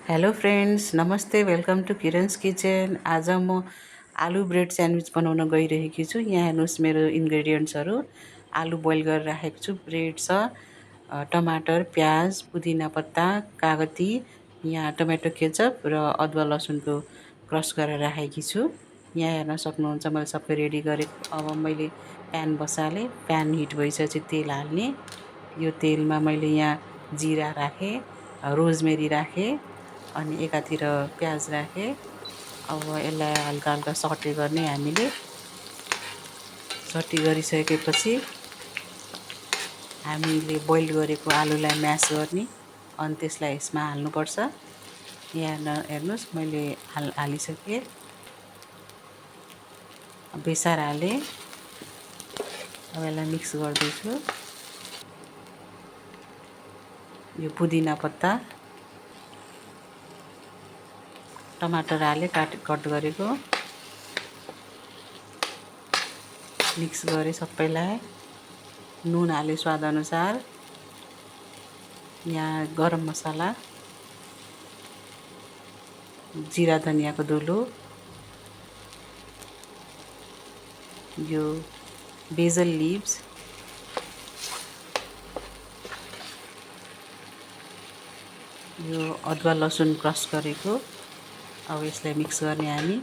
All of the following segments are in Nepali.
हेलो फ्रेन्ड्स, नमस्ते। Welcome to Kiran's kitchen. आज म आलु ब्रेड स्यान्डविच बनाउन गइरहेकी छु। यहाँ हेर्नुहोस् मेरो इन्ग्रेडियन्ट्सहरू। आलु बोइल गरेर राखेको छु, ब्रेड छ, टमाटर, प्याज, पुदिना पत्ता, कागती, यहाँ टमेटो केचप र अदुवा लसुनको क्रस गरेर राखेकी छु। यहाँ हेर्न सक्नुहुन्छ मैले सबै रेडी गरेको। अब मैले प्यान बसालेँ। प्यान हिट भइसकेपछि तेल हाल्ने। यो तेलमा मैले यहाँ जिरा राखेँ, रोजमेरी राखेँ, अनि एकातिर प्याज राखेँ। अब यसलाई हल्का हल्का सटे गर्ने हामीले। सटे गरिसकेपछि हामीले बोइल गरेको आलुलाई म्यास गर्ने अनि त्यसलाई यसमा हाल्नुपर्छ। यहाँ हेर्नुहोस् मैले हालिसकेँ। बेसार हालेँ। अब यसलाई मिक्स गर्दैछु। यो पुदिना पत्ता, टमाटर हालेँ कट गरेको, मिक्स गरेँ सबैलाई। नुन हालेँ स्वादअनुसार। यहाँ गरम मसाला, जिरा धनियाको धुलो, यो बेजल लिभ्स, यो अदुवा लसुन क्रस गरेको। अब यसलाई मिक्स गर्ने हामी।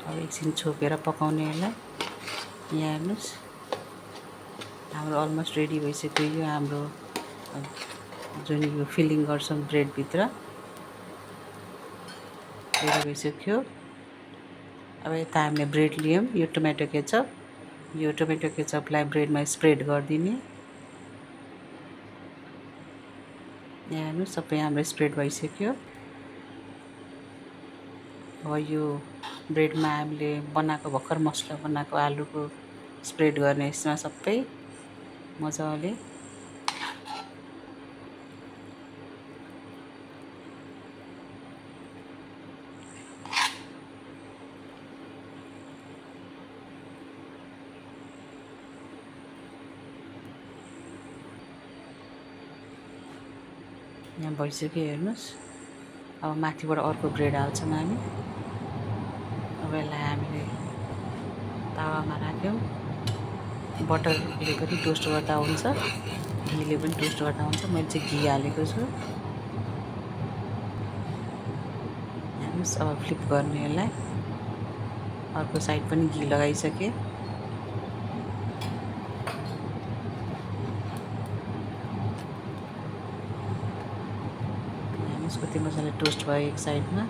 अब एकछिन छोपेर पकाउने यसलाई। यहाँ हेर्नुहोस् हाम्रो अलमोस्ट रेडी भइसक्यो। यो हाम्रो जुन यो फिलिङ गर्छौँ ब्रेडभित्र, रेडी भइसक्यो। अब यता हामीले ब्रेड लियौँ। यो टोमेटो केचप, यो टोमेटो केचपलाई ब्रेडमा स्प्रेड गरिदिने। यहाँ हेर्नुहोस् सबै हाम्रो स्प्रेड भइसक्यो। अब यो ब्रेडमा हामीले बनाएको भर्खर मसला बनाएको आलुको स्प्रेड गर्ने यसमा सबै मजाले। यहाँ भइसक्यो हेर्नुहोस्। अब माथिबाट अर्को ब्रेड हाल्छौँ हामी। अब यसलाई हामीले तावामा राख्यौँ। बटरले पनि टोस्ट गर्दा हुन्छ, घीले पनि टोस्ट गर्दा हुन्छ। मैले चाहिँ घी हालेको छु। हेर्नुहोस् अब फ्लिप गर्ने यसलाई। अर्को साइड पनि घी लगाइसकेँ। हेर्नुहोस् कति मजाले टोस्ट भयो एक साइडमा।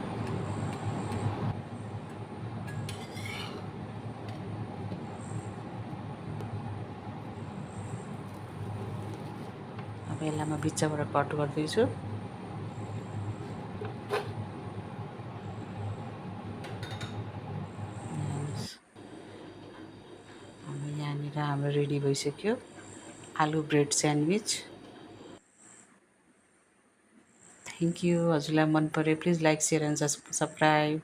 अब यसलाई म बिचबाट कट गर्दैछु। यहाँनिर हाम्रो रेडी भइसक्यो आलु ब्रेड स्यान्डविच। Thank you. हजुरलाई मन पऱ्यो please like, share and subscribe.